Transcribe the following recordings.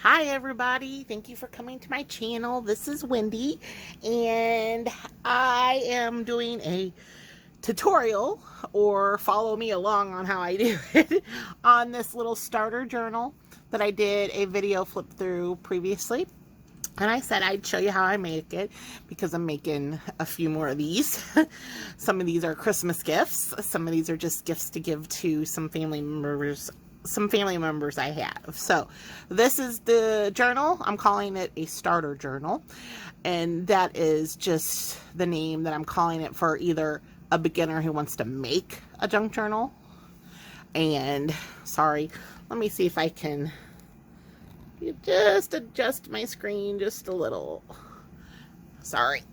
Hi everybody, thank you for coming to my channel. This is Wendy and I am doing a tutorial, or follow me along on how I do it, on this little starter journal that I did a video flip through previously. And I said I'd show you how I make it because I'm making a few more of these. Some of these are Christmas gifts. Some of these are just gifts to give to some family members I have. So this is the journal. I'm calling it a starter journal. And that is just the name that I'm calling it for either a beginner who wants to make a junk journal. And sorry, let me see if I can just adjust my screen just a little. Sorry.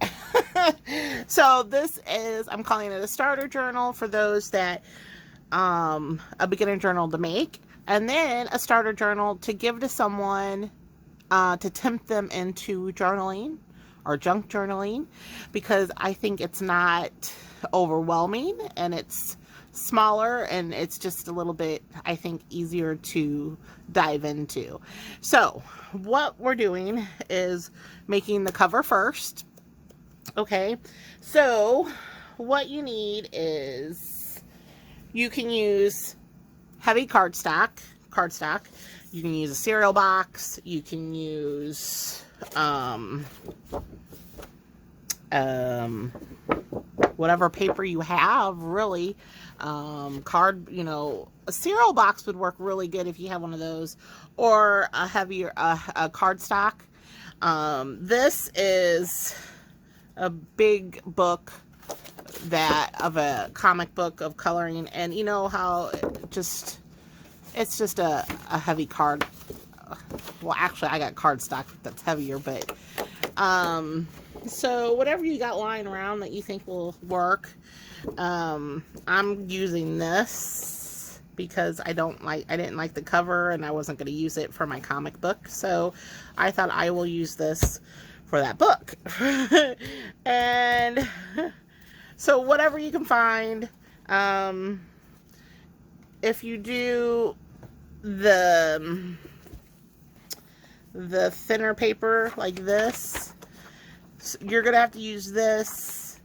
So this is, I'm calling it a starter journal for those that, a beginner journal to make, and then a starter journal to give to someone to tempt them into journaling or junk journaling, because I think it's not overwhelming and it's smaller and it's just a little bit, I think, easier to dive into. So what we're doing is making the cover first. Okay, so what you need is, you can use heavy cardstock. You can use a cereal box. You can use whatever paper you have, really. Card, you know, a cereal box would work really good if you have one of those, or a heavier a cardstock. This is a big book of a comic book of coloring, and you know how it's just a heavy card. Well, actually I got cardstock that's heavier, but so whatever you got lying around that you think will work. I'm using this because I didn't like the cover and I wasn't going to use it for my comic book, so I thought I will use this for that book. And so whatever you can find, if you do the thinner paper like this, you're gonna have to use this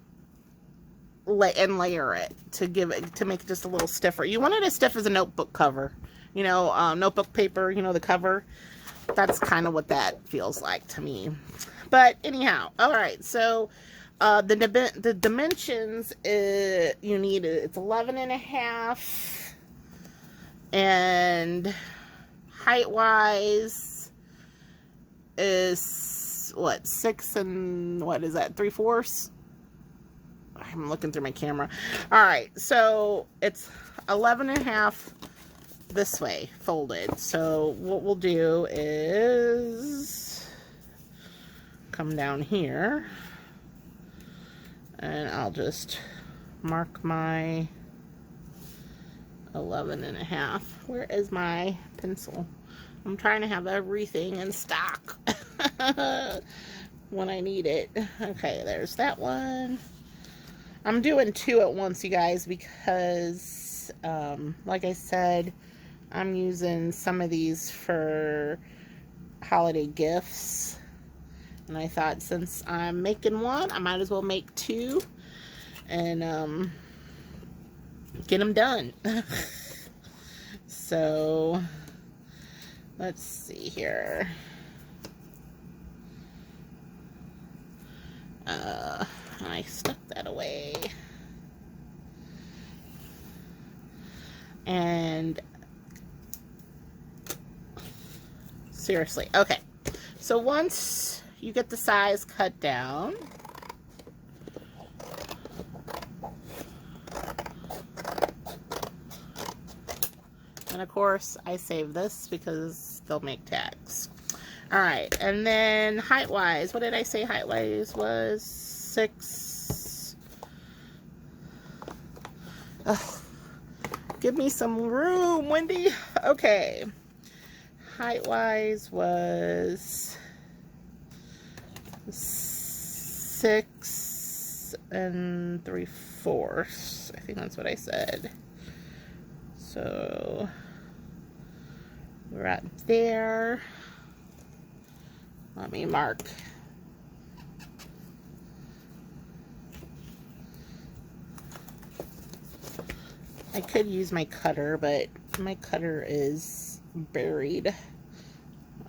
and layer it to make it just a little stiffer. You want it as stiff as a notebook cover, you know, notebook paper, you know, the cover. That's kind of what that feels like to me. But anyhow, all right, so the dimensions you need, it's 11.5, and height wise is what, 6 and what is that, 3/4? I'm looking through my camera. All right, so it's 11.5 this way folded. So what we'll do is come down here and I'll just mark my 11.5. Where is my pencil? I'm trying to have everything in stock when I need it. Okay, there's that one. I'm doing 2 at once, you guys, because like I said, I'm using some of these for holiday gifts, and I thought since I'm making one, I might as well make 2 and get them done. So let's see here. I stuck that away. And seriously, okay. So once you get the size cut down, and of course I save this because they'll make tags. All right, and then height wise, what did I say height wise was? 6. Ugh. Give me some room, Wendy. Okay. Height wise was 6 and 3/4. I think that's what I said. So we're at there. Let me mark. I could use my cutter, but my cutter is buried.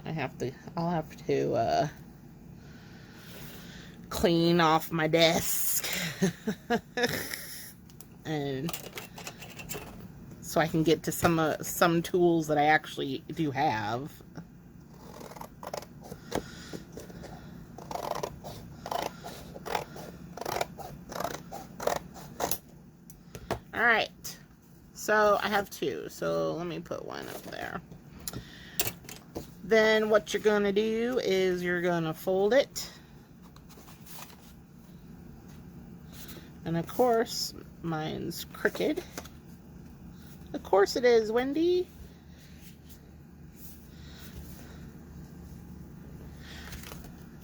I'll have to clean off my desk. And so I can get to some tools that I actually do have. All right. So I have two, so let me put one up there. Then what you're gonna do is you're gonna fold it. And of course, mine's crooked. Of course it is, Wendy.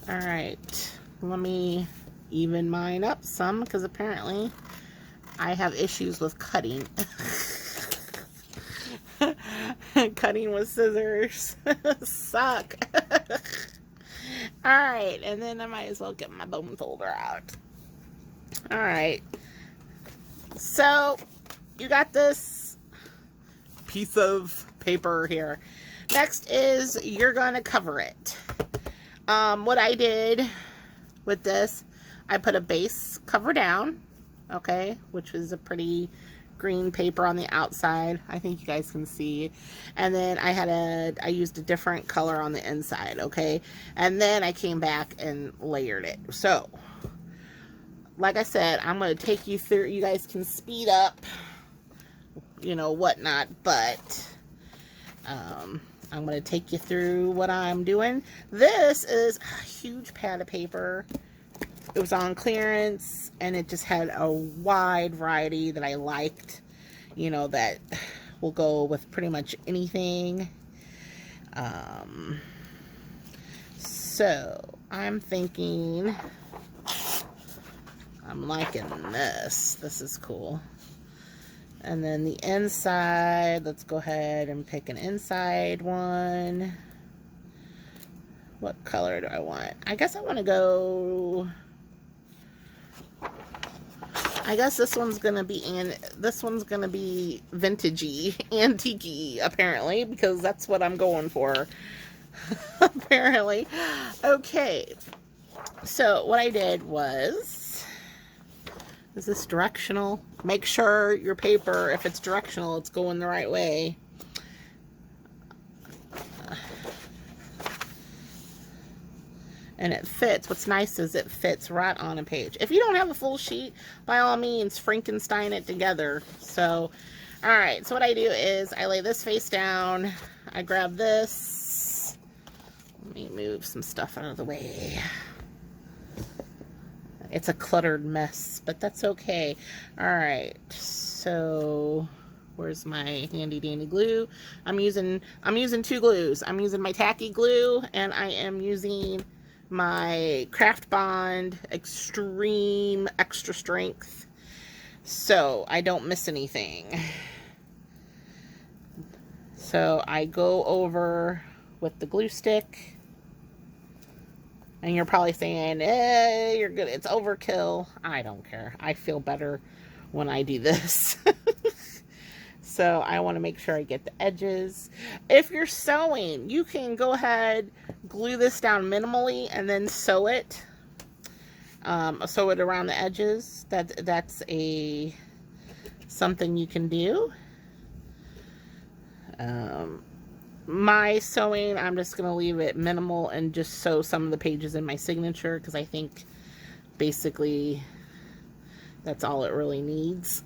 All right, let me even mine up some because apparently I have issues with cutting. Cutting with scissors suck. All right, and then I might as well get my bone folder out. All right, so you got this piece of paper here. Next is you're gonna cover it. What I did with this, I put a base cover down, okay, which was a pretty green paper on the outside. I think you guys can see. And then I used a different color on the inside, okay? And then I came back and layered it. So, like I said, I'm going to take you through. You guys can speed up, you know, whatnot, but I'm going to take you through what I'm doing. This is a huge pad of paper. It was on clearance, and it just had a wide variety that I liked, you know, that will go with pretty much anything. So I'm thinking, I'm liking this. This is cool. And then the inside, let's go ahead and pick an inside one. What color do I want? I guess I want to go... I guess this one's gonna be vintagey, antique-y, apparently, because that's what I'm going for. Apparently. Okay. So what I did was, is this directional? Make sure your paper, if it's directional, it's going the right way. And it fits. What's nice is it fits right on a page. If you don't have a full sheet, by all means, Frankenstein it together. So, all right. So what I do is I lay this face down. I grab this. Let me move some stuff out of the way. It's a cluttered mess, but that's okay. All right. So where's my handy dandy glue? I'm using two glues. I'm using my tacky glue, and I am using my Craft Bond Extreme Extra Strength, so I don't miss anything. So I go over with the glue stick, and you're probably saying, you're good, it's overkill. I don't care. I feel better when I do this. So I want to make sure I get the edges. If you're sewing, you can go ahead, glue this down minimally, and then sew it. Sew it around the edges. That's something you can do. My sewing, I'm just going to leave it minimal and just sew some of the pages in my signature, because I think basically that's all it really needs.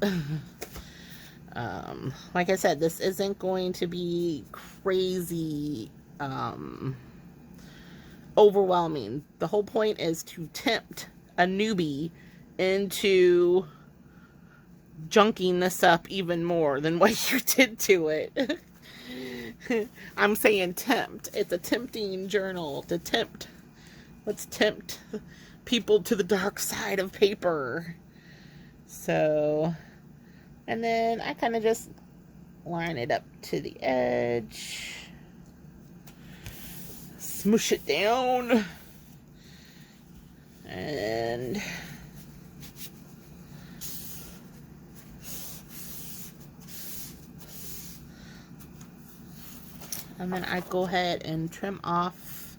Like I said, this isn't going to be crazy overwhelming. The whole point is to tempt a newbie into junking this up even more than what you did to it. I'm saying tempt. It's a tempting journal to tempt. Let's tempt people to the dark side of paper. So... and then I kind of just line it up to the edge. Smoosh it down. And then I go ahead and trim off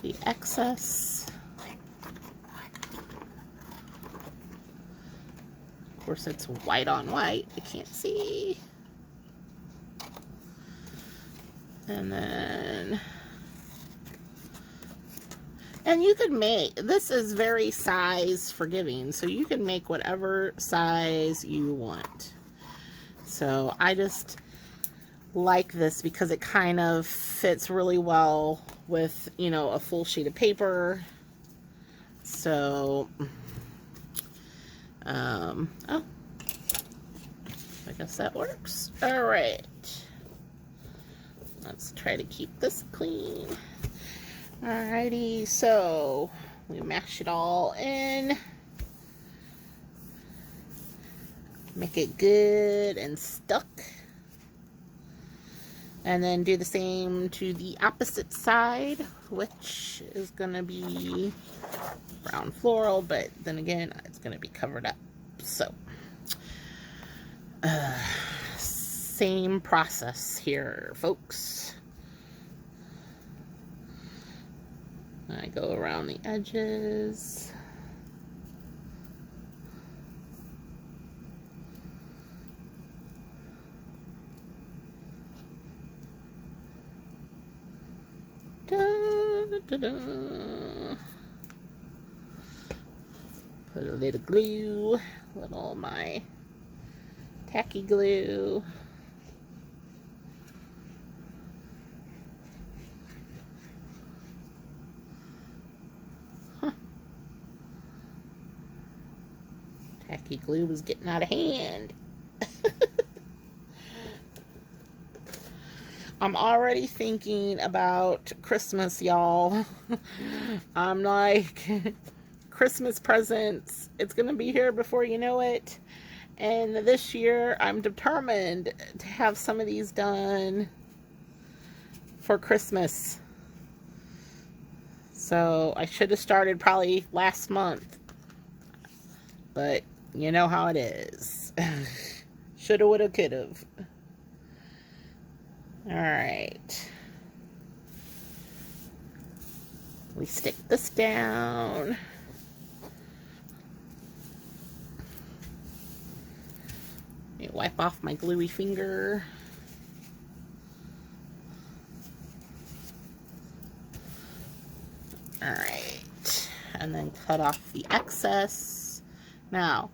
the excess. Of course, it's white on white. You can't see. And then, and you could make, this is very size forgiving, so you can make whatever size you want. So I just like this because it kind of fits really well with, you know, a full sheet of paper. So, oh, I guess that works. All right. Let's try to keep this clean. Alrighty, so we mash it all in. Make it good and stuck. And then do the same to the opposite side, which is gonna be brown floral, but then again, it's gonna be covered up. So, same process here, folks. I go around the edges. Da, da, da. Put a little glue, little my tacky glue. Tacky glue was getting out of hand. I'm already thinking about Christmas, y'all. I'm like, Christmas presents, it's gonna be here before you know it. And this year, I'm determined to have some of these done for Christmas. So I should have started probably last month. But you know how it is. Shoulda, woulda, coulda. Alright. We stick this down. Let me wipe off my gluey finger. Alright. And then cut off the excess. Now,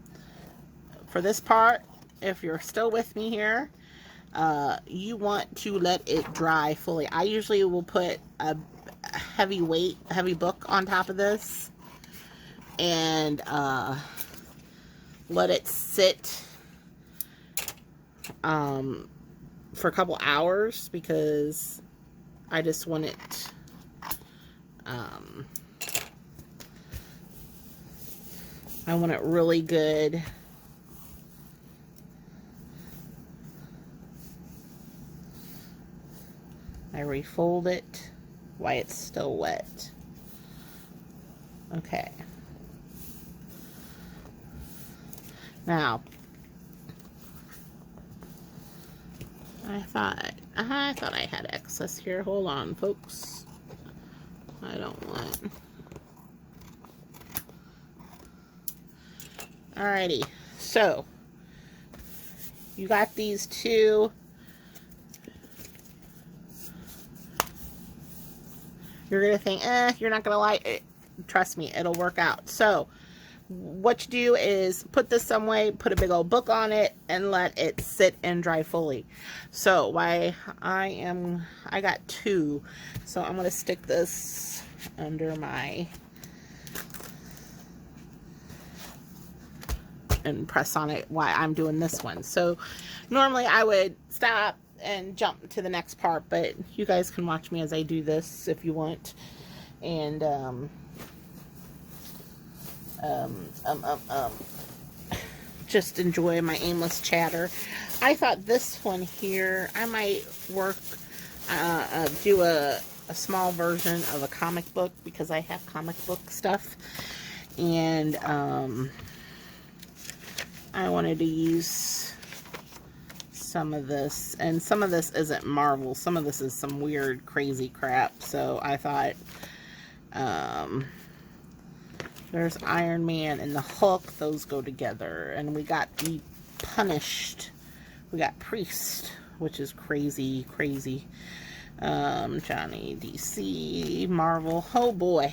for this part, if you're still with me here, you want to let it dry fully. I usually will put a heavy book on top of this and let it sit for a couple hours because I just want it I want it really good. I refold it while it's still wet. Okay. Now, I thought I had excess here. Hold on, folks. I don't want. Alrighty. So, you got these two. You're going to think, you're not going to like it. Trust me, it'll work out. So, what you do is put this some way, put a big old book on it, and let it sit and dry fully. So, I got two. So, I'm going to stick this under my, and press on it while I'm doing this one. So, normally I would stop and jump to the next part, but you guys can watch me as I do this if you want. And just enjoy my aimless chatter. I thought this one here, I might do a small version of a comic book, because I have comic book stuff. And I wanted to use some of this. And some of this isn't Marvel. Some of this is some weird, crazy crap. So I thought, there's Iron Man and the Hulk. Those go together. And we got the Punished. We got Priest, which is crazy, crazy. Johnny, DC, Marvel. Oh boy.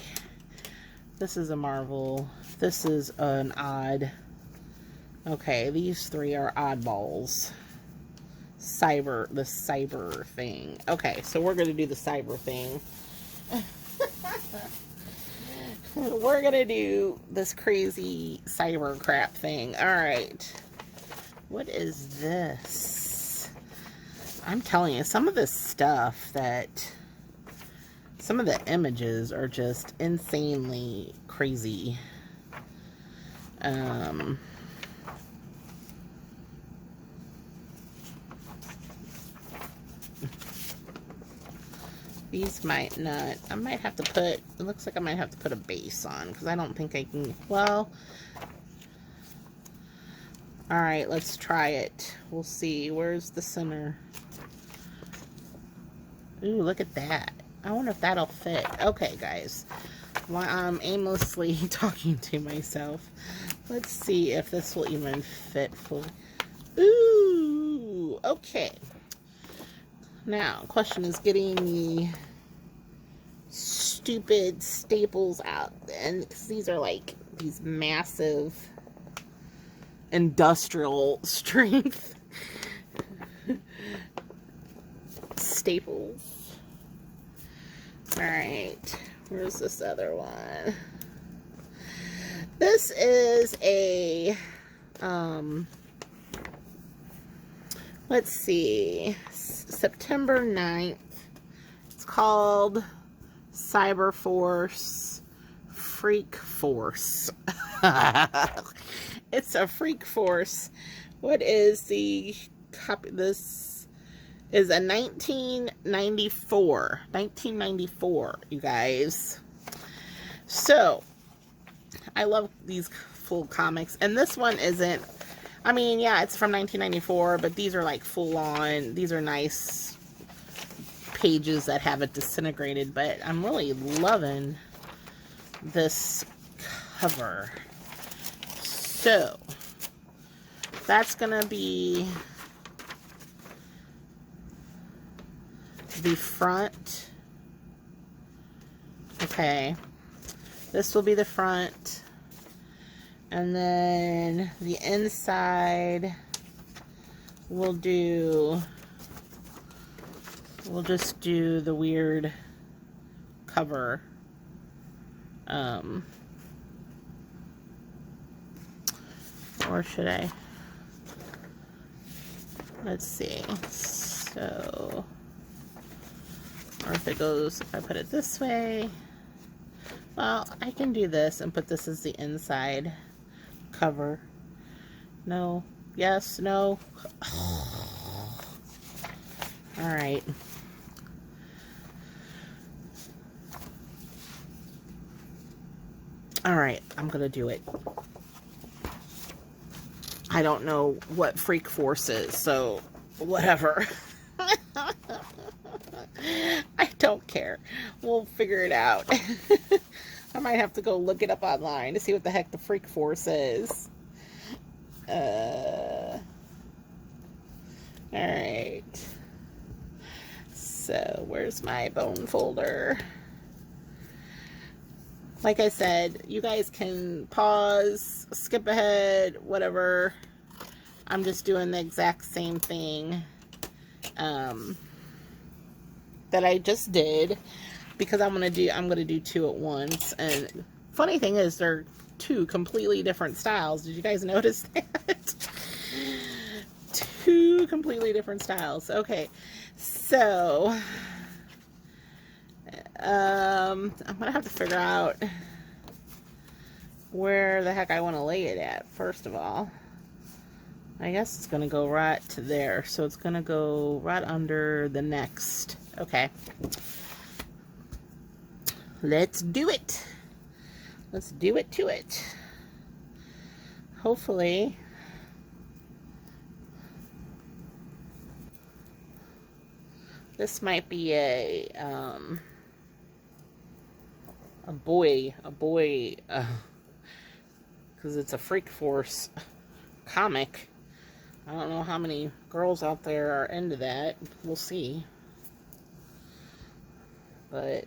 This is a Marvel. This is an odd. Okay, these three are oddballs. The cyber thing. Okay, so we're going to do the cyber thing. We're going to do this crazy cyber crap thing. Alright. What is this? I'm telling you, some of this stuff some of the images are just insanely crazy. These might not, I might have to put, it looks like I might have to put a base on, because I don't think I can, well, alright, let's try it. We'll see. Where's the center? Ooh, look at that. I wonder if that'll fit. Okay, guys. While I'm aimlessly talking to myself, let's see if this will even fit fully. Ooh, okay. Now, question is getting the stupid staples out. And these are like these massive industrial strength staples. Alright, where's this other one? This is a, let's see, September 9th. It's called Cyber Force Freak Force. It's a Freak Force. What is the copy? This is a 1994, you guys. So, I love these full comics. And this one isn't, I mean, yeah, it's from 1994, but these are like full on. These are nice pages that have it disintegrated, but I'm really loving this cover. So, that's gonna be the front. Okay, this will be the front, and then the inside we'll just do the weird cover. Or should I? Let's see. So, or if I put it this way, well, I can do this and put this as the inside cover. No, yes, no. Alright. Alright, I'm gonna do it. I don't know what Freak Force is, so whatever. I don't care. We'll figure it out. I might have to go look it up online to see what the heck the Freak Force is. Alright. So, where's my bone folder? Like I said, you guys can pause, skip ahead, whatever. I'm just doing the exact same thing that I just did, because I'm gonna do two at once. And funny thing is, they're two completely different styles. Did you guys notice that? Two completely different styles. Okay, so I'm gonna have to figure out where the heck I want to lay it at, first of all. I guess it's going to go right to there. So it's going to go right under the next. Okay. Let's do it. Let's do it to it. Hopefully. This might be a boy, because it's a Freak Force comic. I don't know how many girls out there are into that. We'll see. But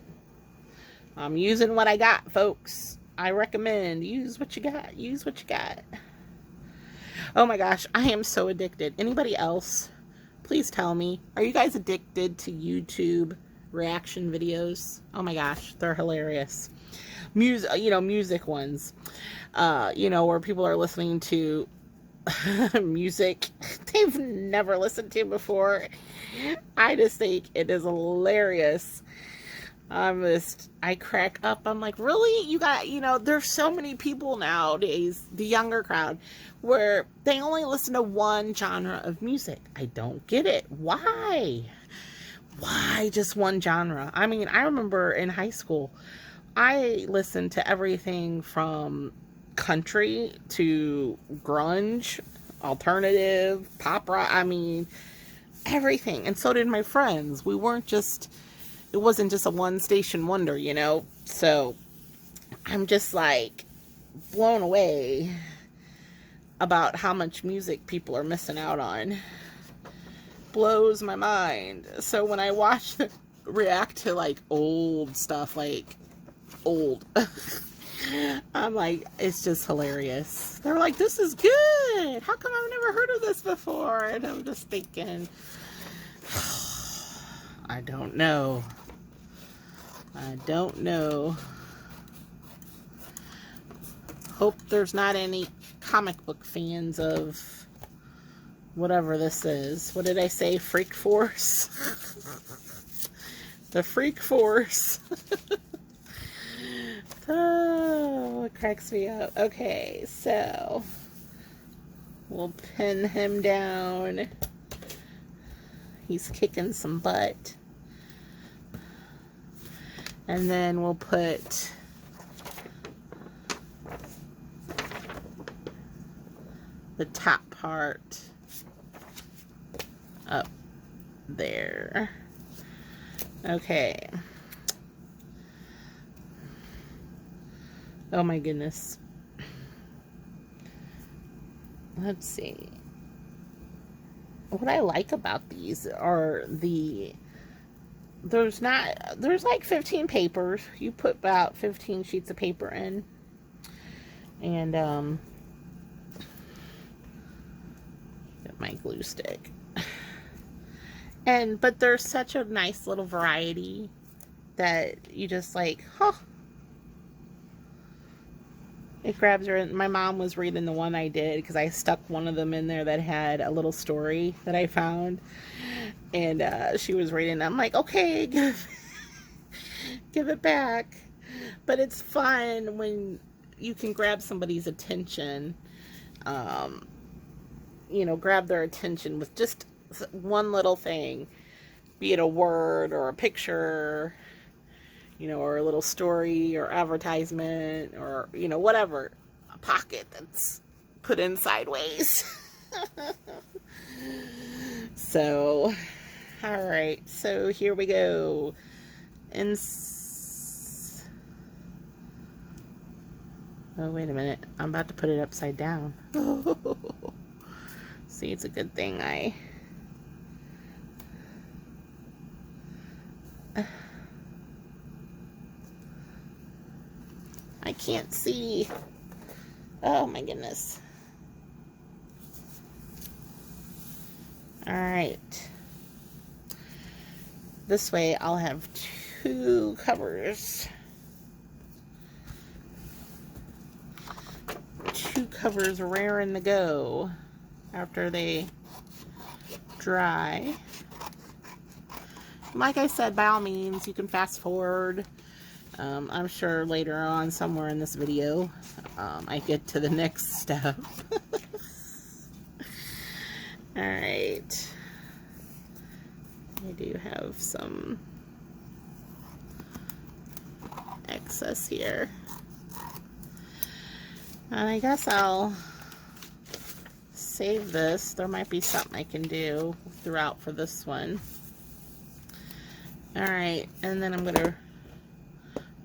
I'm using what I got, folks. I recommend use what you got. Use what you got. Oh my gosh, I am so addicted. Anybody else? Please tell me. Are you guys addicted to YouTube reaction videos? Oh my gosh, they're hilarious. Music ones. Where people are listening to music they've never listened to before. I just think it is hilarious. I crack up. I'm like, really? You got, there's so many people nowadays, the younger crowd, where they only listen to one genre of music. I don't get it. Why? Why just one genre? I mean, I remember in high school, I listened to everything from country to grunge, alternative, pop rock. I mean, everything. And so did my friends. It wasn't just a one station wonder, So I'm just like blown away about how much music people are missing out on. Blows my mind. So when I watch them react to like old stuff, like old, I'm like, it's just hilarious. They're like, this is good. How come I've never heard of this before? And I'm just thinking, I don't know. I don't know. Hope there's not any comic book fans of whatever this is. What did I say? Freak Force? The Freak Force. Oh, it cracks me up. Okay, so we'll pin him down. He's kicking some butt. And then we'll put the top part up there. Okay. Oh my goodness. Let's see. What I like about these are there's like 15 papers. You put about 15 sheets of paper in. And, get my glue stick. But there's such a nice little variety that you just like, huh. It grabs her. My mom was reading the one I did because I stuck one of them in there that had a little story that I found. And she was reading. I'm like, okay, give it back. But it's fun when you can grab somebody's attention. Grab their attention with just one little thing. Be it a word or a picture, or a little story or advertisement or, whatever. A pocket that's put in sideways. So, all right. So here we go. Oh, wait a minute. I'm about to put it upside down. See, it's a good thing I can't see. Oh my goodness. All right. This way I'll have 2 covers. 2 covers raring to go after they dry. Like I said, by all means, you can fast forward. I'm sure later on, somewhere in this video, I get to the next step. All right. I do have some excess here. And I guess I'll save this. There might be something I can do throughout for this one. All right, and then I'm gonna,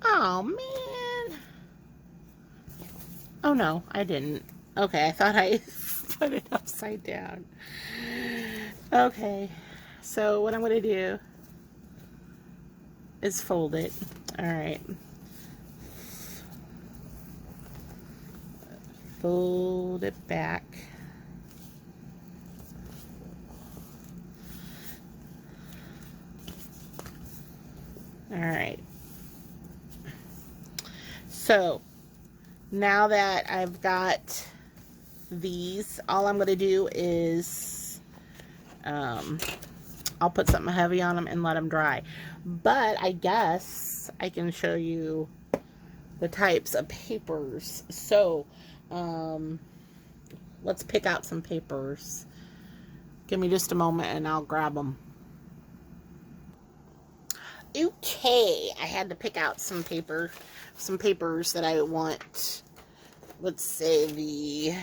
oh man. Oh no, I didn't. Okay, I thought I put it upside down. Okay, so what I'm gonna do is fold it. All right. Fold it back. All right. So now that I've got these, all I'm going to do is I'll put something heavy on them and let them dry. But I guess I can show you the types of papers. So let's pick out some papers. Give me just a moment and I'll grab them. Okay, I had to pick out some papers that I want. Let's say the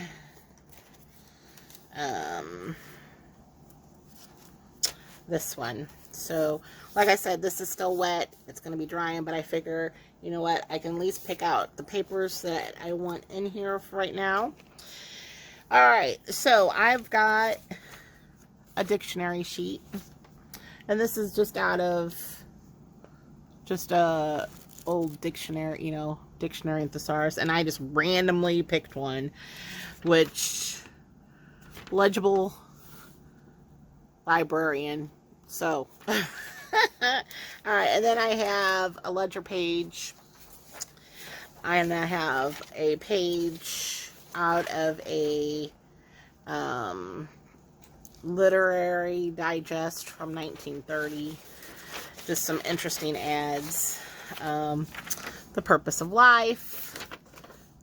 this one. So like I said, this is still wet. It's going to be drying, but I figure, you know what, I can at least pick out the papers that I want in here for right now. All right, so I've got a dictionary sheet, and this is just out of just a old dictionary, you know, dictionary and thesaurus, and I just randomly picked one, which legible librarian. So all right, and then I have a ledger page, and I have a page out of a literary digest from 1930. Just some interesting ads. The Purpose of Life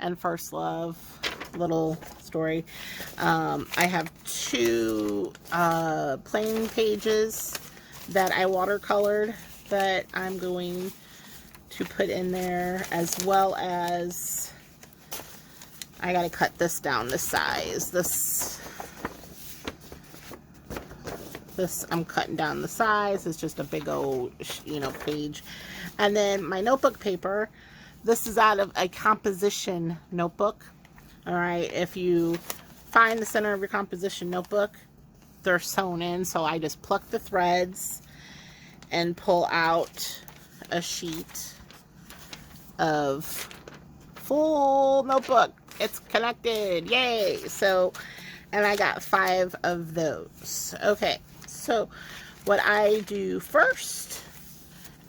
and First Love, little story. I have two plain pages that I watercolored that I'm going to put in there, as well as I gotta cut this down to size. This I'm cutting down the size. It's just a big old, you know, page. And then my notebook paper, this is out of a composition notebook. All right, if you find the center of your composition notebook, they're sewn in, so I just pluck the threads and pull out a sheet of full notebook. It's connected, yay! So, and I got 5 of those. Okay, so what I do first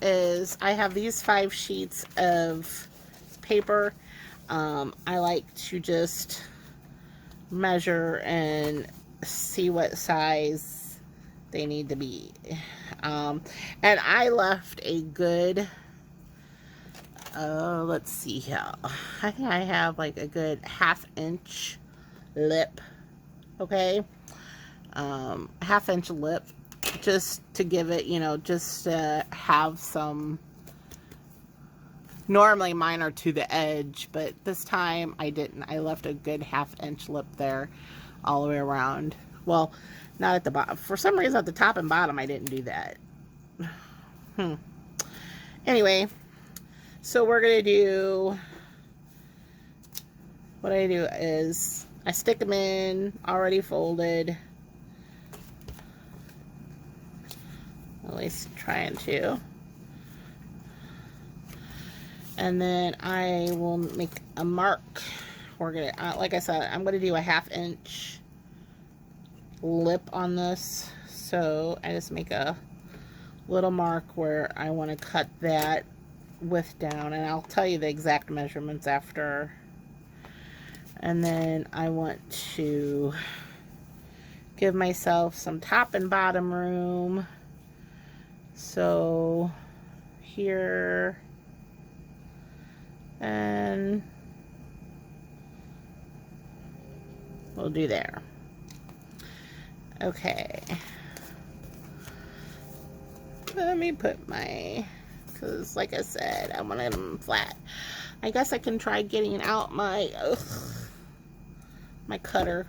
is I have these 5 sheets of paper. I like to just measure and see what size they need to be. And I left a good, let's see here. I think I have like a good 1/2 inch lip. Okay. 1/2 inch lip, just to give it, you know, just to have some. Normally mine are to the edge, but this time I didn't. I left a good 1/2 inch lip there all the way around. Well, not at the bottom. For some reason at the top and bottom I didn't do that. Anyway, so we're going to do, what I do is I stick them in already folded. At least trying to. And then I will make a mark. We're gonna, like I said, I'm gonna do a 1/2 inch lip on this. So I just make a little mark where I want to cut that width down, and I'll tell you the exact measurements after. And then I want to give myself some top and bottom room. So here, and we'll do there. Okay. Let me put my, because like I said, I wanted them flat. I guess I can try getting out my, my cutter.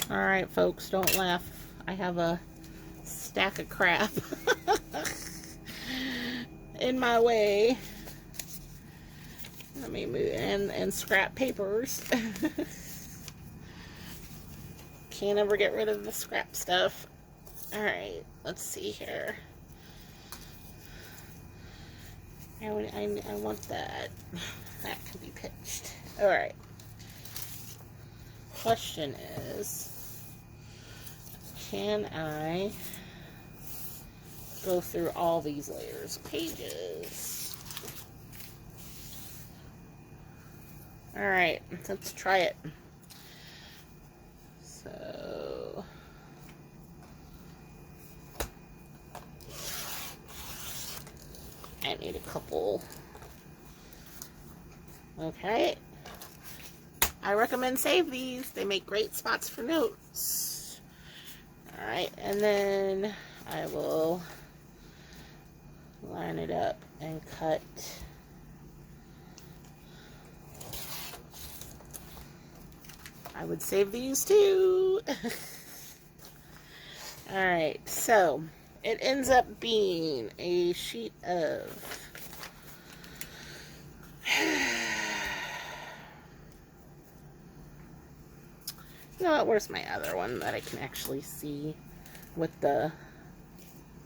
Alright folks, don't laugh. I have a stack of crap in my way. Let me move, and scrap papers. Can't ever get rid of the scrap stuff. Alright, let's see here. I want that. That can be pitched. Alright. Question is, can I go through all these layers of pages? Alright, let's try it. So, I need a couple. Okay. I recommend save these. They make great spots for notes. Alright, and then I will line it up and cut. I would save these too. Alright, so it ends up being a sheet of you know what, where's my other one that I can actually see with the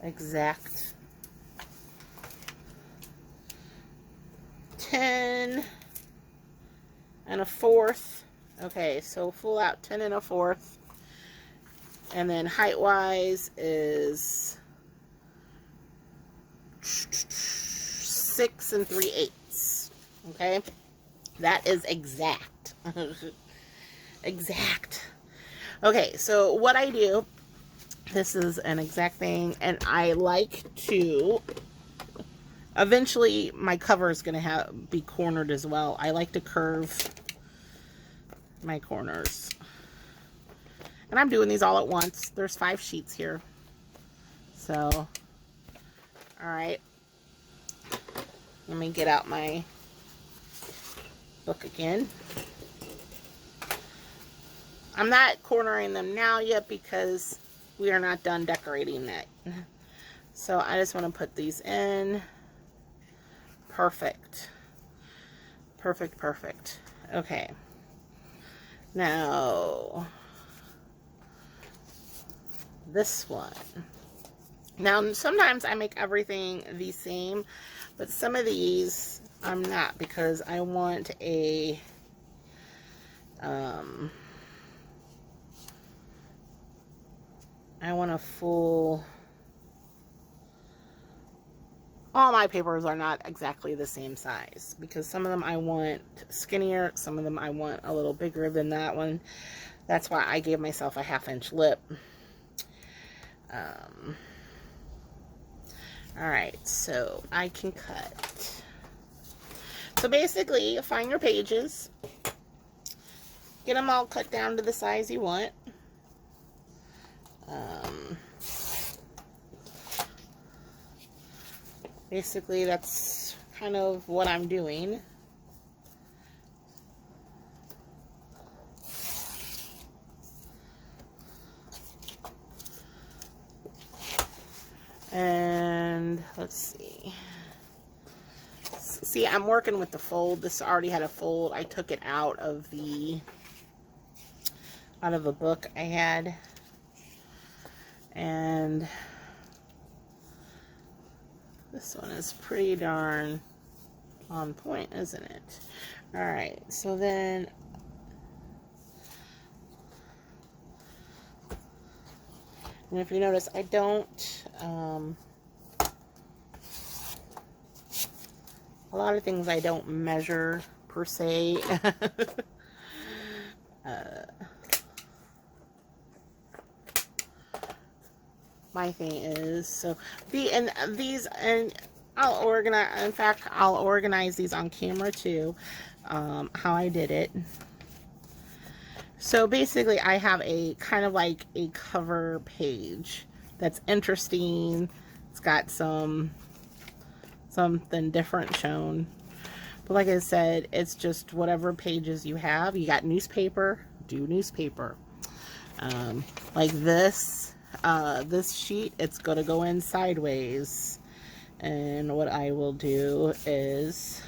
exact 10 1/4. Okay, so full out 10 1/4. And then height wise is 6 3/8. Okay, that is exact. Exact. Okay, so what I do, this is an exact thing, and I like to, eventually my cover is going to be cornered as well. I like to curve my corners. And I'm doing these all at once. There's 5 sheets here. So, alright. Let me get out my book again. I'm not cornering them now yet because we are not done decorating that. So I just want to put these in. Perfect. Perfect, perfect. Okay. Now, this one. Now, sometimes I make everything the same, but some of these I'm not, because I want a full, all my papers are not exactly the same size, because some of them I want skinnier, some of them I want a little bigger than that one. That's why I gave myself a 1/2 inch lip. Alright, so I can cut. So basically, find your pages, get them all cut down to the size you want. Basically, that's kind of what I'm doing. And let's see. See, I'm working with the fold. This already had a fold. I took it out of a book I had. And this one is pretty darn on point, isn't it? Alright, so then and if you notice, I don't a lot of things I don't measure per se. My thing is, so these, and I'll organize, in fact, I'll organize these on camera too, how I did it. So basically I have a kind of like a cover page that's interesting. It's got something different shown. But like I said, it's just whatever pages you have. You got newspaper, do newspaper. Like this sheet, it's going to go in sideways. And what I will do is,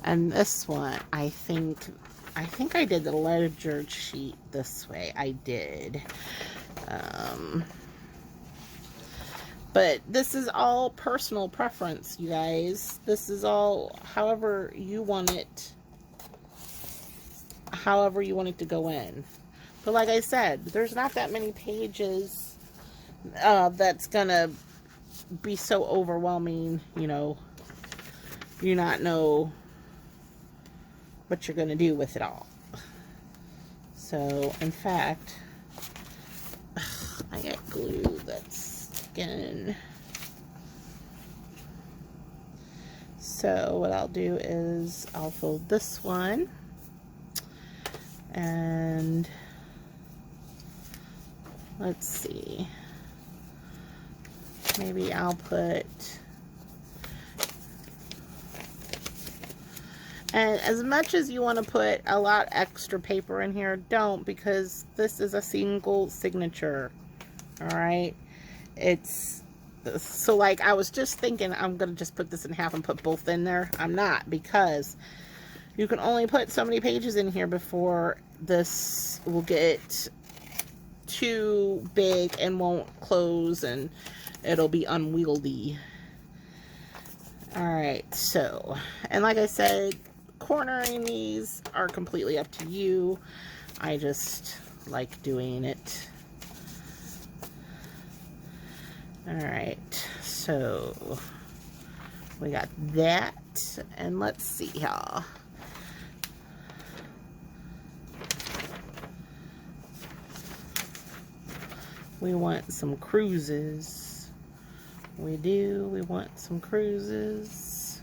and this one, I think I did the ledger sheet this way. I did. But this is all personal preference, you guys. This is all however you want it to go in. But like I said, there's not that many pages that's gonna be so overwhelming, you know, you not know what you're gonna do with it all. So in fact, I got glue that's sticking. So what I'll do is I'll fold this one, and let's see, maybe I'll put, and as much as you want to put a lot extra paper in here, don't, because this is a single signature. All right, it's, so like I was just thinking I'm gonna just put this in half and put both in there. I'm not, because you can only put so many pages in here before this will get too big and won't close, and it'll be unwieldy. All right, so, and like I said, cornering these are completely up to you. I just like doing it. All right, so we got that, and let's see y'all. We want some cruises. We do. We want some cruises.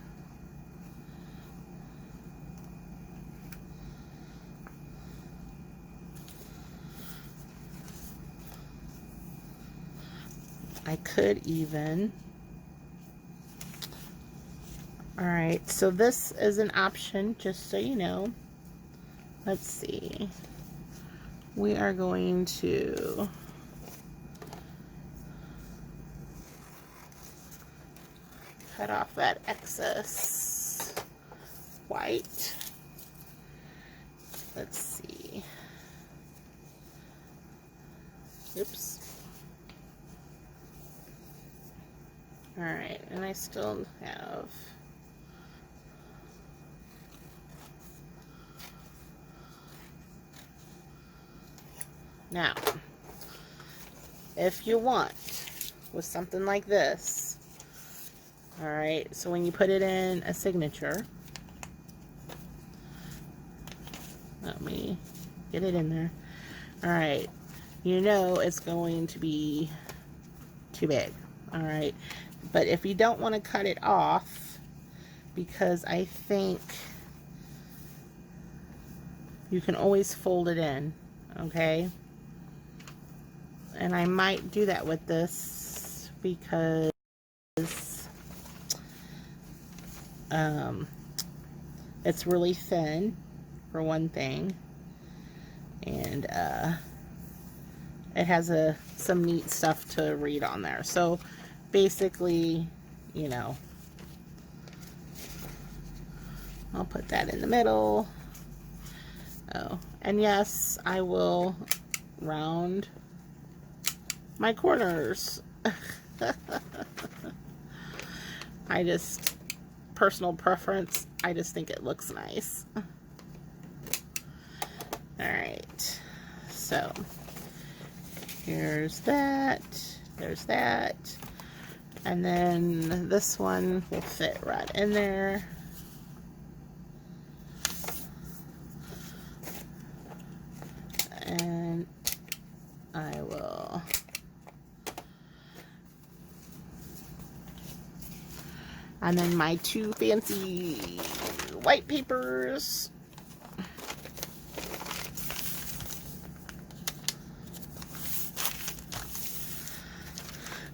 I could even. All right, so this is an option, just so you know. Let's see. We are going to cut off that excess white. Let's see. Oops. All right, and I still have, now, if you want, with something like this, all right, so when you put it in a signature, let me get it in there. All right, you know it's going to be too big. All right, but if you don't want to cut it off, because I think you can always fold it in, okay? And I might do that with this because it's really thin, for one thing, and it has some neat stuff to read on there. So basically, you know, I'll put that in the middle. Oh, and yes, I will round my corners. I just, personal preference, I just think it looks nice. Alright, so here's that, there's that, and then this one will fit right in there. And I will and then my two fancy white papers.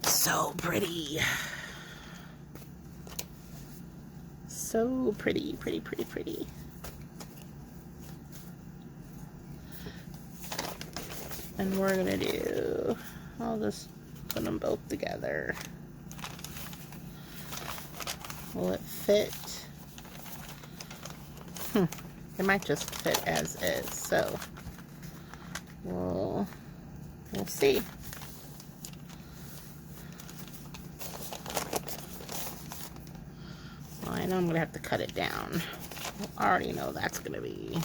So pretty. So pretty, pretty, pretty, pretty. And we're gonna do, I'll just put them both together. Will it fit? It might just fit as is, so we'll see. Well, I know I'm gonna have to cut it down. I already know that's gonna be,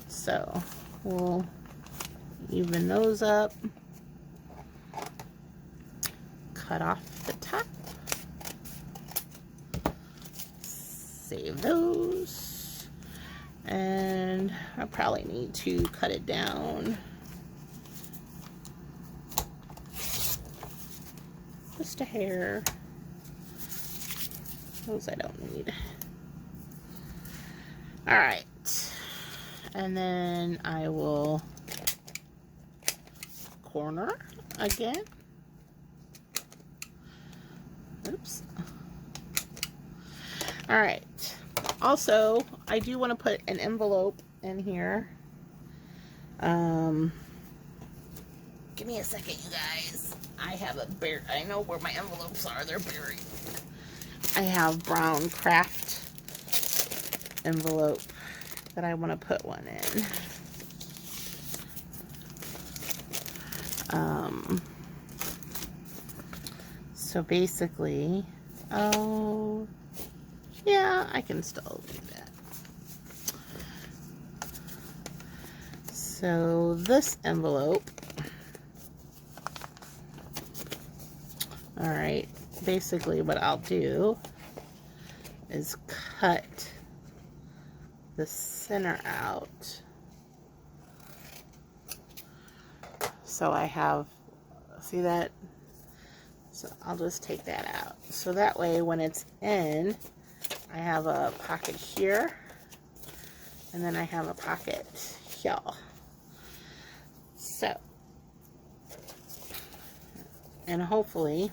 so we'll even those up, cut off the top, save those, and I probably need to cut it down just a hair. Those I don't need. All right, and then I will corner again. Oops. All right. Also, I do want to put an envelope in here. Give me a second, you guys. I have I know where my envelopes are. They're buried. I have brown craft envelope that I want to put one in. So basically, oh, yeah, I can still do that. So this envelope, all right, basically what I'll do is cut the center out. So I have, see that? So I'll just take that out. So that way when it's in, I have a pocket here, and then I have a pocket here. So, and hopefully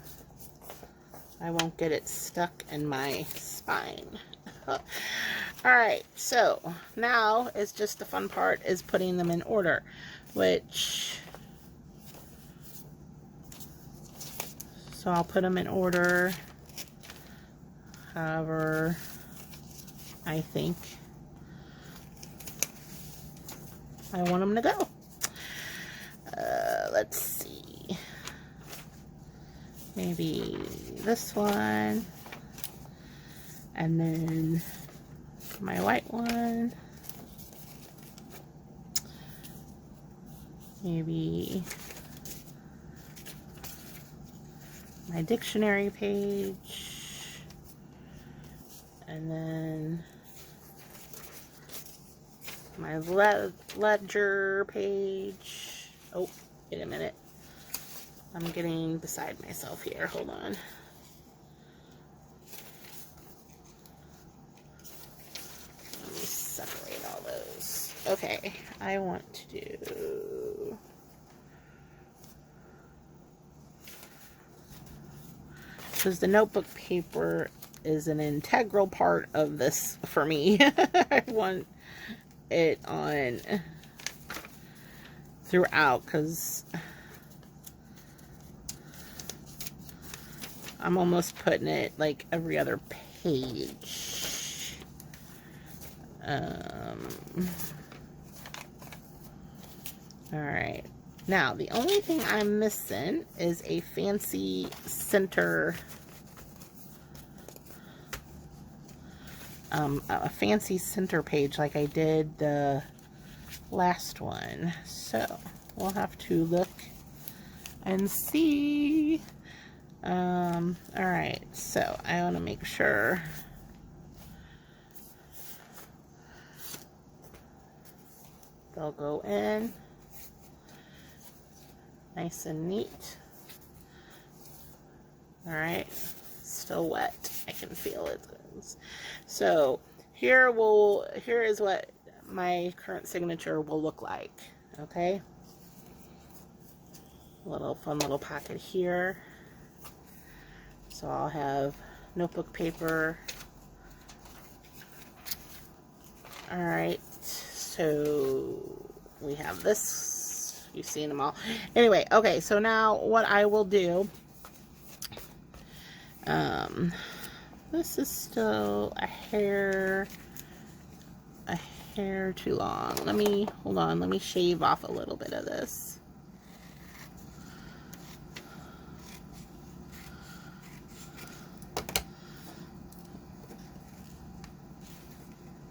I won't get it stuck in my spine. Alright, so now it's just the fun part is putting them in order, which, so I'll put them in order however I think I want them to go. Let's see. Maybe this one, and then my white one. Maybe my dictionary page, and then my ledger page. Oh, wait a minute. I'm getting beside myself here. Hold on. Let me separate all those. Okay, I want to do... because the notebook paper is an integral part of this for me. I want it on throughout because I'm almost putting it like every other page. Alright. Now, the only thing I'm missing is a fancy center, page like I did the last one. So, we'll have to look and see. Alright, so I want to make sure they'll go in nice and neat. Alright, still wet. I can feel it. So here is what my current signature will look like. Okay. Fun little pocket here. So I'll have notebook paper. All right. So we have this. You've seen them all. Anyway, okay. So now what I will do. This is still a hair too long. Hold on. Let me shave off a little bit of this.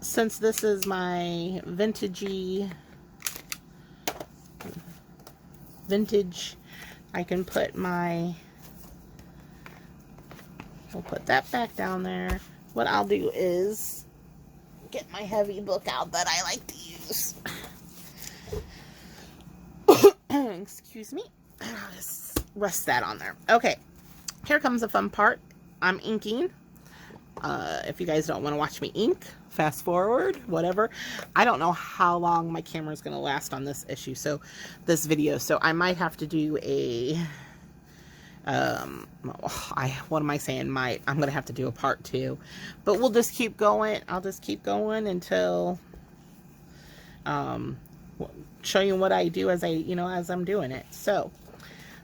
Since this is my vintage, I can put we'll put that back down there. What I'll do is get my heavy book out that I like to use. Excuse me. I'll just rest that on there. Okay, here comes the fun part. I'm inking. If you guys don't want to watch me ink, fast forward, whatever. I don't know how long my camera is going to last on this video. So I might have to do a, what am I saying? I'm going to have to do a part 2, but we'll just keep going. I'll just keep going until, show you what I do as I'm doing it. So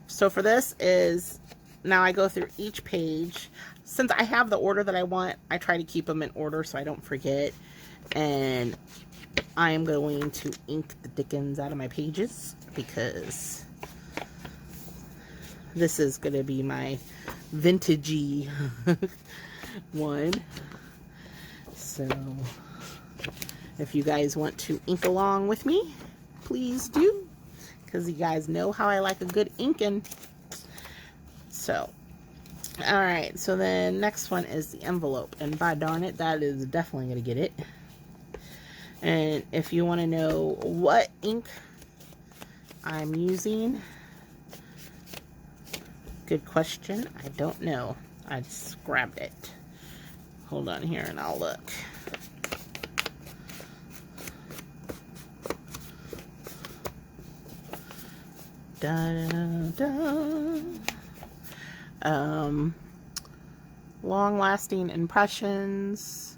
for this is, now I go through each page. Since I have the order that I want, I try to keep them in order so I don't forget. And I am going to ink the dickens out of my pages because this is going to be my vintagey one. So if you guys want to ink along with me, please do, because you guys know how I like a good inking. So alright, so then next one is the envelope, and by darn it, that is definitely going to get it. And if you want to know what ink I'm using, good question. I don't know. I just grabbed it. Hold on here and I'll look. Da, da, da. Long-lasting impressions,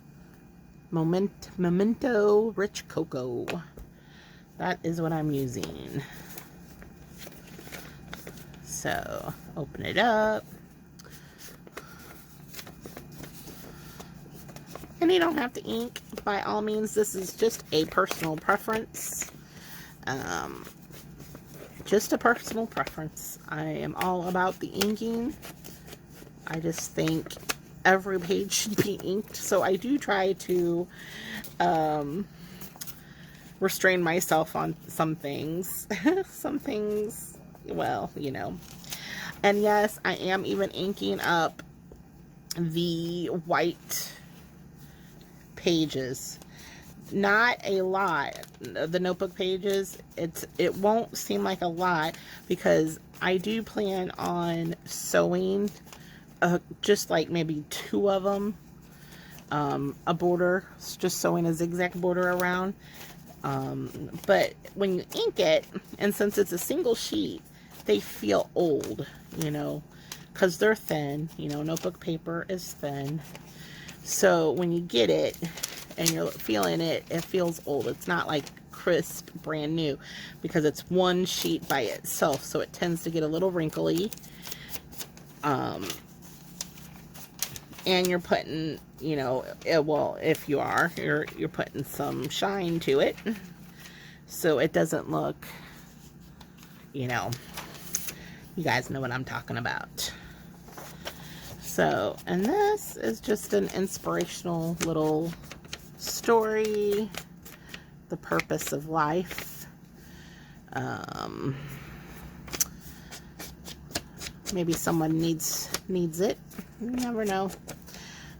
memento rich cocoa. That is what I'm using. So open it up, and you don't have to ink. By all means, this is just a personal preference. Just a personal preference. I am all about the inking. I just think every page should be inked, so I do try to restrain myself on some things. Some things, well, you know. And yes, I am even inking up the white pages. Not a lot. The notebook pages, it won't seem like a lot because I do plan on sewing just like maybe 2 of them, a border, just sewing a zigzag border around. But when you ink it, and since it's a single sheet, they feel old, you know, because they're thin. You know, notebook paper is thin. So when you get it and you're feeling it, it feels old. It's not like crisp, brand new, because it's one sheet by itself. So it tends to get a little wrinkly. And you're putting, you know, well, if you are, you're putting some shine to it. So it doesn't look, you know, you guys know what I'm talking about. So, and this is just an inspirational little story, the purpose of life. Maybe someone needs it. You never know.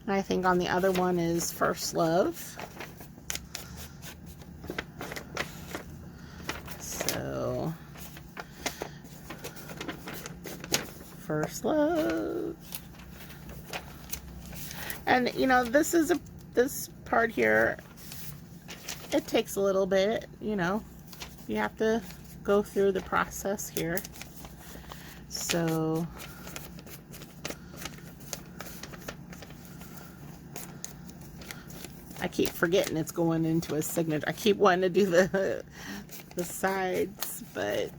And I think on the other one is First Love. So, First Love. And you know, this part here, it takes a little bit, you know. You have to go through the process here. So I keep forgetting it's going into a signature. I keep wanting to do the sides, but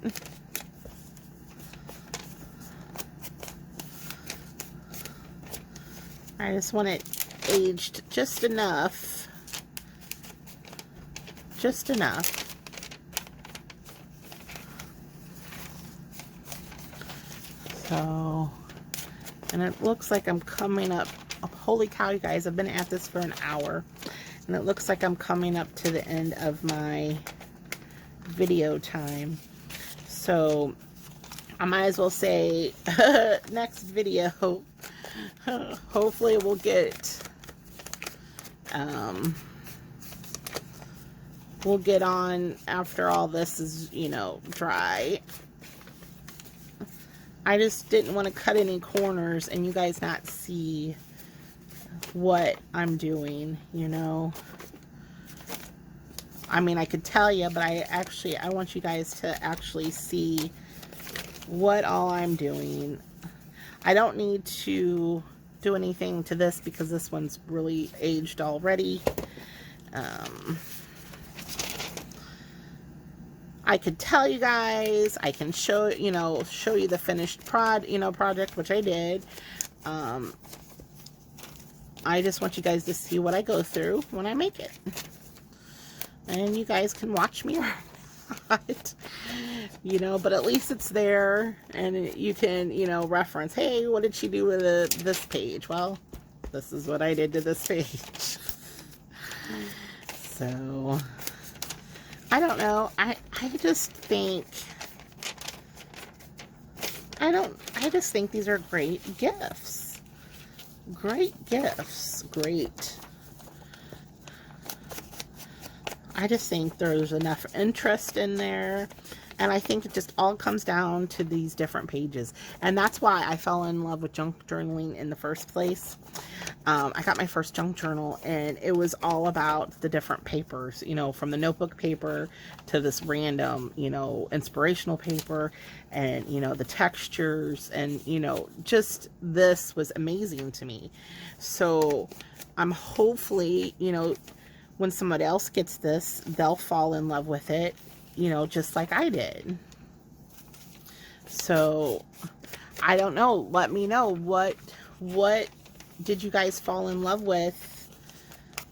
I just want it aged just enough. Just enough. So, and it looks like I'm coming up. Oh, holy cow, you guys, I've been at this for an hour. And it looks like I'm coming up to the end of my video time. So, I might as well say, next video, hopefully we'll get on after all this is, you know, dry. I just didn't want to cut any corners and you guys not see what I'm doing, you know. I mean, I could tell you, but I want you guys to actually see what all I'm doing. I don't need to do anything to this because this one's really aged already. I could tell you guys, I can show you the finished project, which I did. I just want you guys to see what I go through when I make it. And you guys can watch me or not, you know, but at least it's there and you can, you know, reference, hey, what did she do with this page? Well, this is what I did to this page. So I don't know. I just think these are great gifts. Great gifts. Great. I just think there's enough interest in there. And I think it just all comes down to these different pages. And that's why I fell in love with junk journaling in the first place. I got my first junk journal and it was all about the different papers, you know, from the notebook paper to this random, you know, inspirational paper and, you know, the textures and, you know, just this was amazing to me. So I'm hopefully, you know, when somebody else gets this, they'll fall in love with it, you know, just like I did. So I don't know. Let me know what did you guys fall in love with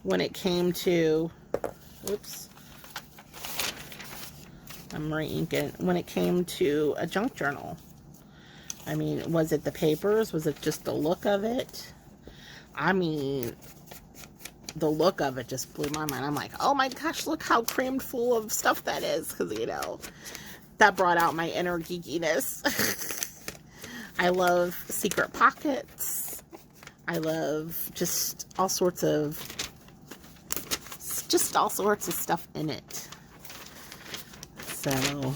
when it came to, oops, I'm re-inking, when it came to a junk journal. I mean, was it the papers? Was it just the look of it? I mean, the look of it just blew my mind. I'm like, oh my gosh, look how crammed full of stuff that is. Because, you know, that brought out my inner geekiness. I love secret pockets. I love just all sorts of stuff in it. So,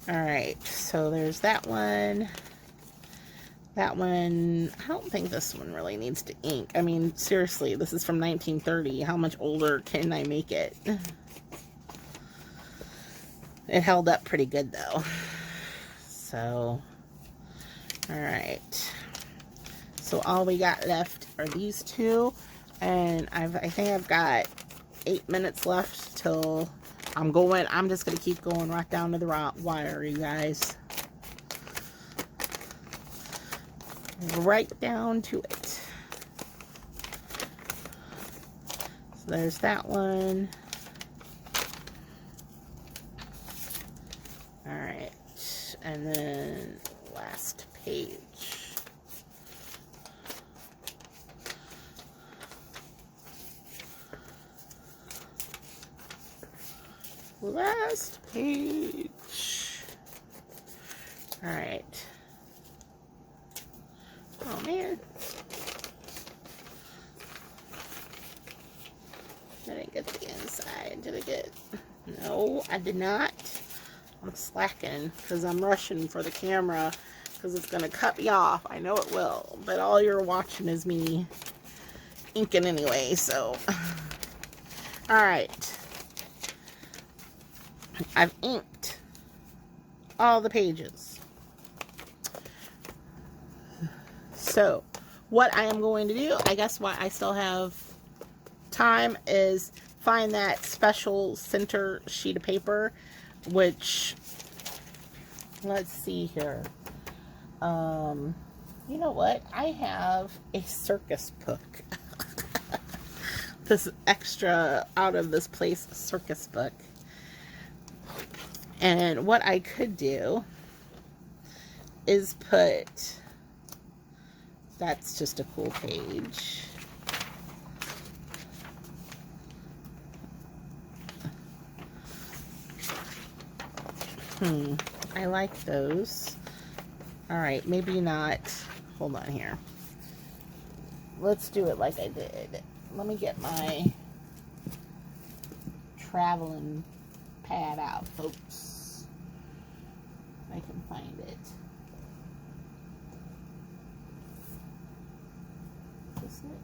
alright, so there's that one. That one, I don't think this one really needs to ink. I mean, seriously, this is from 1930. How much older can I make it? It held up pretty good, though. So, alright. So all we got left are these two. And I think I've got 8 minutes left till I'm just going to keep going right down to the wire, you guys. Right down to it. So there's that one. Alright. And then last page. Last page. Alright. Oh man. I didn't get the inside. Did I get? No, I did not. I'm slacking because I'm rushing for the camera because it's going to cut me off. I know it will, but all you're watching is me inking anyway, so. All right. I've inked all the pages. So, what I am going to do, I guess why I still have time, is find that special center sheet of paper, which, let's see here. You know what? I have a circus book. This extra out of this place circus book. And what I could do is put, that's just a cool page. I like those. All right, maybe not. Hold on here. Let's do it like I did. Let me get my traveling pad out, folks. If I can find it. Is this it?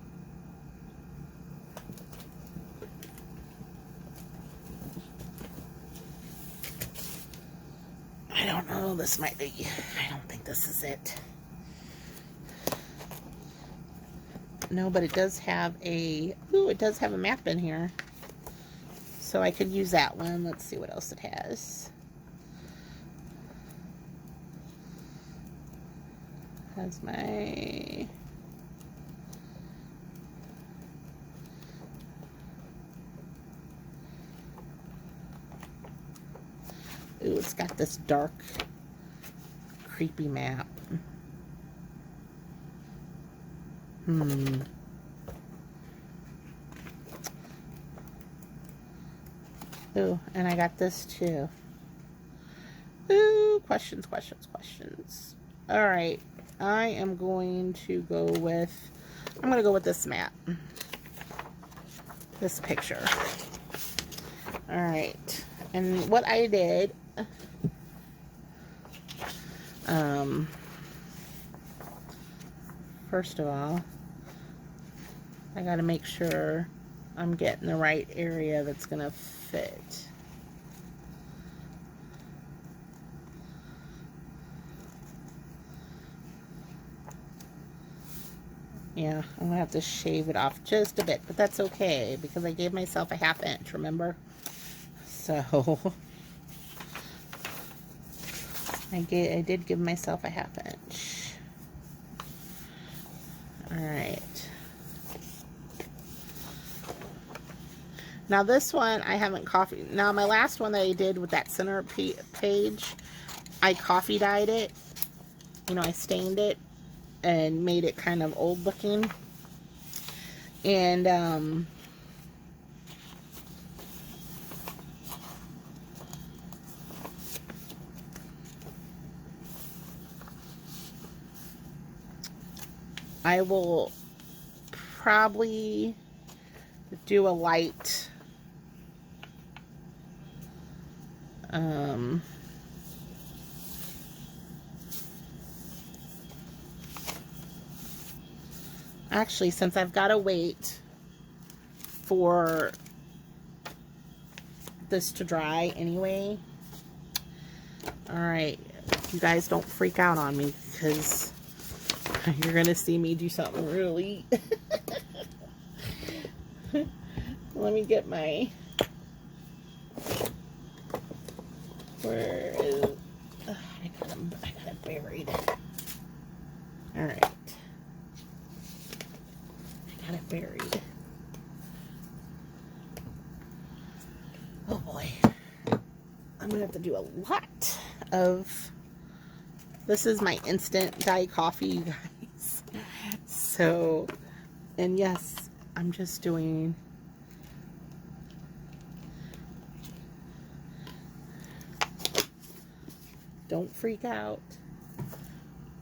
I don't know. This might be. I don't think this is it. No, but it does have a. Ooh, it does have a map in here. So I could use that one. Let's see what else it has. Has my. Ooh, it's got this dark, creepy map. Ooh, and I got this too. Ooh, questions. All right, I am going to go with, I'm going to go with this map. This picture. All right, and what I did, first of all, I got to make sure I'm getting the right area that's going to fit. Yeah, I'm going to have to shave it off just a bit, but that's okay because I gave myself a ½ inch, remember? So, I did give myself a ½ inch. Alright. Now this one, I haven't coffee. Now my last one that I did with that center page, I coffee dyed it. You know, I stained it and made it kind of old looking. And, I will probably do a light actually, since I've got to wait for this to dry anyway, all right, you guys don't freak out on me because you're gonna see me do something really let me get my, where is, I got it buried. All right, I got it buried. Oh boy, I'm gonna have to do a lot of, this is my instant dye coffee, you guys. So, and yes, I'm just doing, don't freak out.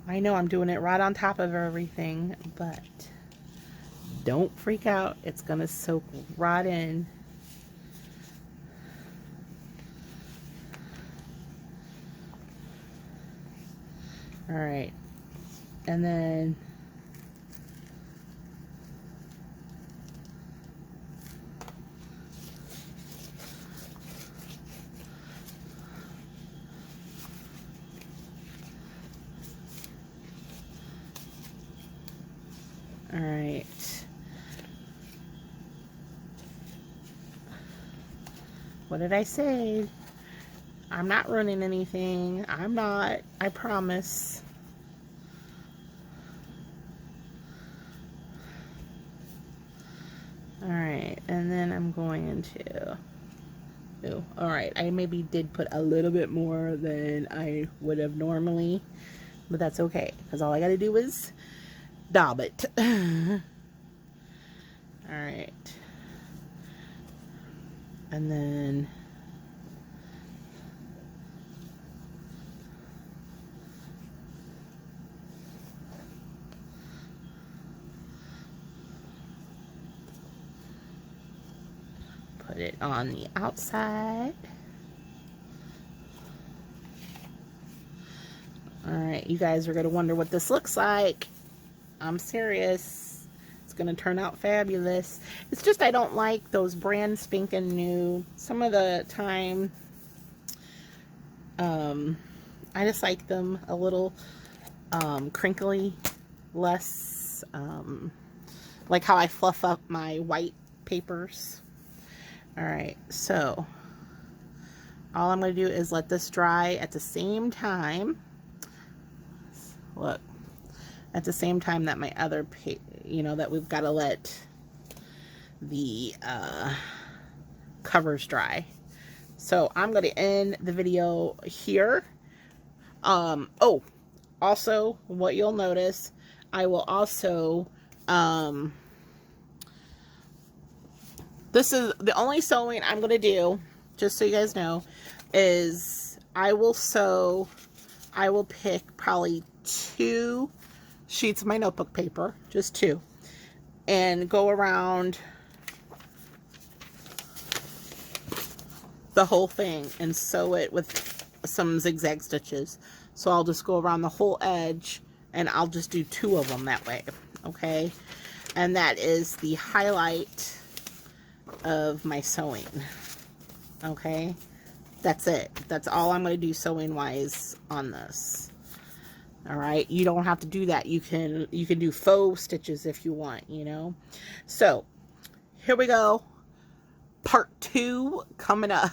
I know I'm doing it right on top of everything, but don't freak out. It's gonna soak right in. All right. And then all right. What did I say? I'm not ruining anything. I'm not. I promise. Alright, and then I'm going into... Oh, alright, I maybe did put a little bit more than I would have normally, but that's okay, because all I gotta do is daub it. Alright. And then... put it on the outside. Alright, you guys are going to wonder what this looks like. I'm serious. It's going to turn out fabulous. It's just I don't like those brand spanking new. Some of the time, I just like them a little crinkly, less like how I fluff up my white papers. Alright, so all I'm going to do is let this dry at the same time. Look, at the same time that my other, you know, that we've got to let the covers dry. So I'm going to end the video here. Oh, also what you'll notice, I will also, this is the only sewing I'm going to do, just so you guys know, is I will pick probably 2 sheets of my notebook paper, just 2, and go around the whole thing and sew it with some zigzag stitches. So I'll just go around the whole edge and I'll just do 2 of them that way, okay? And that is the highlight of my sewing, okay? That's it. That's all I'm going to do sewing wise on this. All right, you don't have to do that. You can do faux stitches if you want, you know. So here we go, part 2 coming up.